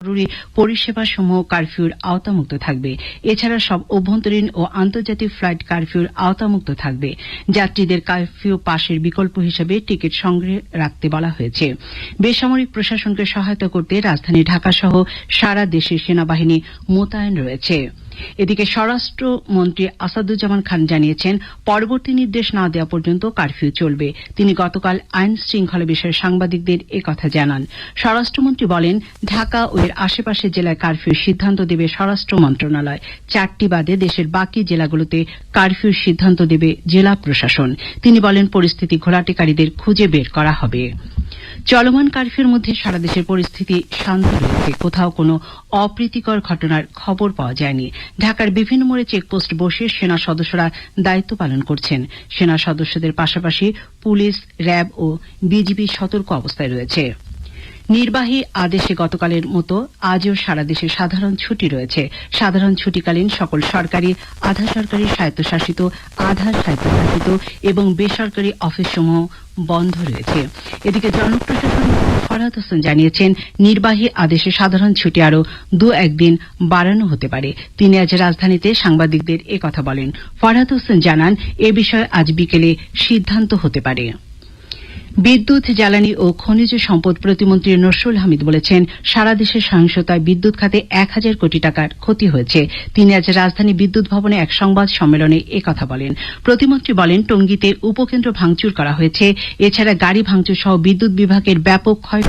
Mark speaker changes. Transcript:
Speaker 1: জরুরি পরিষেবাসমূহ কারফিউর আওতামুক্ত থাকবে। এছাড়া সব অভ্যন্তরীণ ও আন্তর্জাতিক ফ্লাইট কারফিউর আওতামুক্ত থাকবে। যাত্রীদের কারফিউ পাসের বিকল্প হিসেবে টিকিট সংগ্রহে রাখতে বলা হয়েছে। বেসামরিক প্রশাসনকে সহায়তা করতে রাজধানী ঢাকা সহ সারা দেশে সেনাবাহিনী মোতায়েন রয়েছে। এদিকে স্বরাষ্ট্রমন্ত্রী আসাদুজ্জামান খান জানিয়েছেন, পরবর্তী নির্দেশ না দেওয়া পর্যন্ত কারফিউ চলবে। তিনি গতকাল আইন শৃঙ্খলা বিষয়ে সাংবাদিকদের একথা জানান। স্বরাষ্ট্রমন্ত্রী বলেন, ঢাকা ও এর আশেপাশের জেলায় কারফিউর সিদ্ধান্ত দেবে স্বরাষ্ট্র মন্ত্রণালয়। 4টি বাদে দেশের বাকি জেলাগুলোতে কারফিউর সিদ্ধান্ত দেবে জেলা প্রশাসন। তিনি বলেন, পরিস্থিতি ঘোলাটেকারীদের খুঁজে বের করা হবে। চলমান কারফিউর মধ্যে সারা দেশের পরিস্থিতি শান্ত রয়েছে। কোথাও কোনো অপ্রীতিকর ঘটনার খবর পাওয়া যায়নি। ঢাকার বিভিন্ন মোড়ে চেকপোস্ট বসিয়ে সেনা সদস্যরা দায়িত্ব পালন করছেন। সেনা সদস্যদের পাশাপাশি পুলিশ, র্যাব ও বিজিবি সতর্ক অবস্থায় রয়েছে। নির্বাহী আদেশে গতকালের মতো আজও সারা দেশে সাধারণ ছুটি রয়েছে। সাধারণ ছুটিকালীন সকল সরকারি, আধা সরকারি, স্বায়ত্তশাসিত, আধা স্বায়ত্তশাসিত এবং বেসরকারি অফিসসমূহ বন্ধ রয়েছে। এদিকে জনপ্রশাসন ফরহাদ হোসেন জানিয়েছেন, নির্বাহী আদেশে সাধারণ ছুটি আরও 2-1 দিন বাড়ানো হতে পারে। তিনি আজ রাজধানীতে সাংবাদিকদের একথা বলেন। ফরহাদ হোসেন জানান, এ বিষয়ে আজ বিকেলে সিদ্ধান্ত হতে পারে। বিদ্যুৎ, জ্বালানি ও খনিজ সম্পদ প্রতিমন্ত্রী নসরুল হামিদ বলেছেন, সারা দেশের সহিংসতায় বিদ্যুৎ খাতে 1000 কোটি টাকার ক্ষতি হয়েছে। তিনি আজ রাজধানী বিদ্যুৎ ভবনে এক সংবাদ সম্মেলনে একথা বলেন। প্রতিমন্ত্রী বলেন, টঙ্গীতে উপকেন্দ্র ভাঙচুর করা হয়েছে। এছাড়া গাড়ি ভাঙচুর সহ বিদ্যুৎ বিভাগের ব্যাপক ক্ষয়